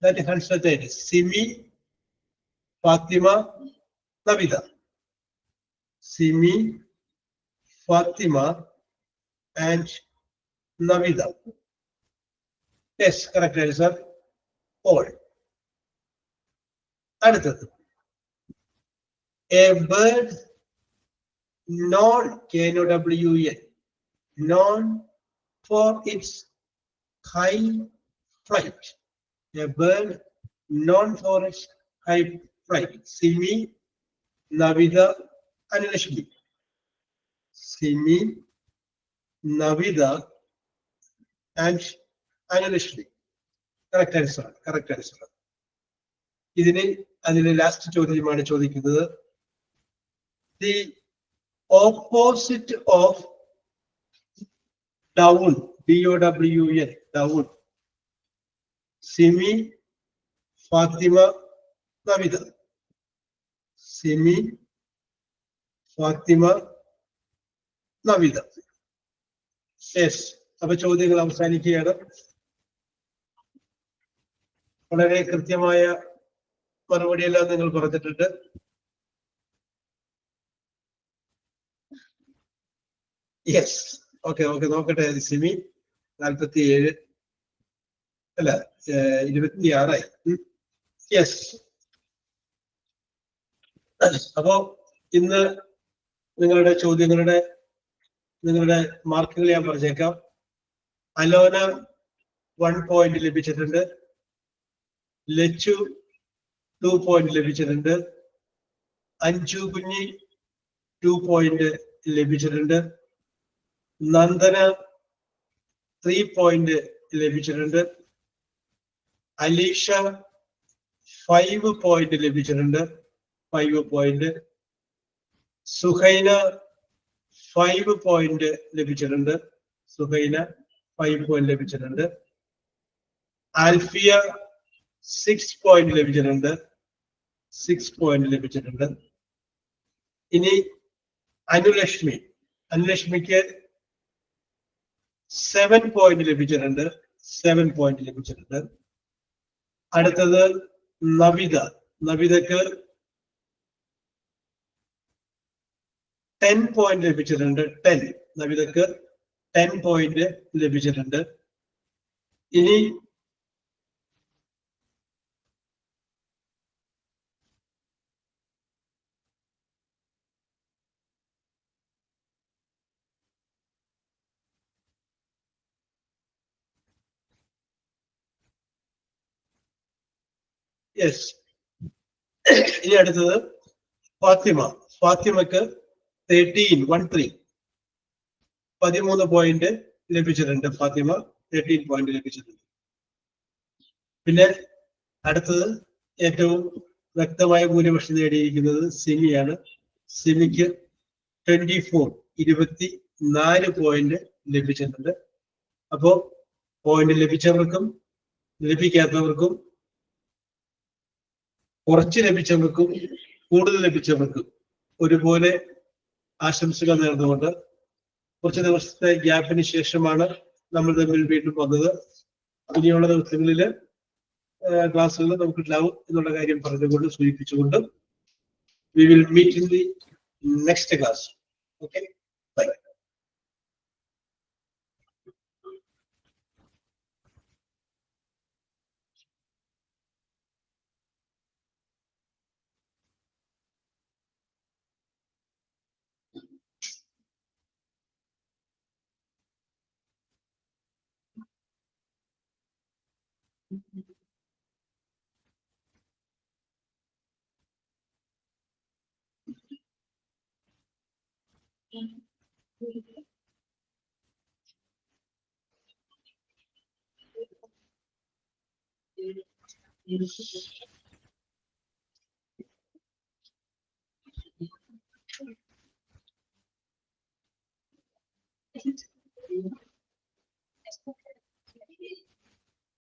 That hunts at night. Simi, Fatima, Navida. Simi, Fatima, and Navida. Yes, correct answer. All. Another. A bird known, KNOWN, known for its high flight. A bird known for its high flight. Simi, Navida, Anulashmi. Simi, Navida, and Anulashmi. Correct answer. Correct answer. ഇതിന് അതിന്റെ last ചോദ്യമാണ് ചോദിക്കുന്നത്. The opposite of down, DOWN, down. Simi, Fatima, Navida. Simi, Fatima, Navida. Yes. അപ്പൊ ചോദ്യങ്ങൾ അവസാനിക്കുകയാണ്. വളരെ കൃത്യമായ മറുപടിയെല്ലാം നിങ്ങൾ പറഞ്ഞിട്ടുണ്ട്. യെസ്, ഓക്കെ നോക്കട്ടെ. സിമി 47 അല്ല 26 യെസ്. അപ്പോ ഇന്ന് നിങ്ങളുടെ നിങ്ങളുടെ മാർക്കുകൾ ഞാൻ പറഞ്ഞേക്കാം. അലോന 1 പോയിന്റ് ലഭിച്ചിട്ടുണ്ട്. ലച്ചു 2 പോയിന്റ് ലഭിച്ചിട്ടുണ്ട്. അഞ്ചു കുഞ്ഞി 2 പോയിന്റ് ലഭിച്ചിട്ടുണ്ട്. നന്ദന 3 പോയിന്റ് ലഭിച്ചിട്ടുണ്ട്. അലീഷ 5 പോയിന്റ് ലഭിച്ചിട്ടുണ്ട്. 5 പോയിന്റ്. സുഹൈന 5 പോയിന്റ് ലഭിച്ചിട്ടുണ്ട്. സുഹൈന 5 പോയിന്റ് ലഭിച്ചിട്ടുണ്ട്. ആൽഫിയ 6 പോയിന്റ് ലഭിച്ചിട്ടുണ്ട്. 6 പോയിന്റ് ലഭിച്ചിട്ടുണ്ട്. ഇനി അനുലക്ഷ്മി അന്വേഷ്മിക്ക് 7 പോയിന്റ് ലഭിച്ചിട്ടുണ്ട്. 7 പോയിന്റ് ലഭിച്ചിട്ടുണ്ട്. അടുത്തത് നവിതക്ക് 10 പോയിന്റ് ലഭിച്ചിട്ടുണ്ട്. 10 നവിതക്ക് 10 പോയിന്റ് ലഭിച്ചിട്ടുണ്ട്. ഇനി യെസ്, ഇനി അടുത്തത് ഫാത്തിമക്ക് 13 പോയിന്റ് ലഭിച്ചിട്ടുണ്ട്. ഫാത്തിമ 13 പോയിന്റ് ലഭിച്ചിട്ടുണ്ട്. പിന്നെ അടുത്തത് ഏറ്റവും വ്യക്തമായ ഭൂരിപക്ഷം നേടിയിരിക്കുന്നത് സിമിയാണ്. സിമിക്ക് 24 പോയിന്റ് ലഭിച്ചിട്ടുണ്ട്. അപ്പോ പോയിന്റ് ലഭിച്ചവർക്കും ലഭിക്കാത്തവർക്കും, കുറച്ച് ലഭിച്ചവർക്കും കൂടുതൽ ലഭിച്ചവർക്കും ഒരുപോലെ ആശംസകൾ നേർന്നുകൊണ്ട് കുറച്ച് ദിവസത്തെ ഗ്യാപ്പിന് ശേഷമാണ് നമ്മൾ തമ്മിൽ വീണ്ടും വന്നത്. ഇനിയുള്ള ദിവസങ്ങളിൽ ക്ലാസ്സുകൾ നമുക്ക് ഉണ്ടാവും എന്നുള്ള കാര്യം പറഞ്ഞുകൊണ്ട് സൂചിപ്പിച്ചുകൊണ്ട് we will meet in the next class. Okay, bye.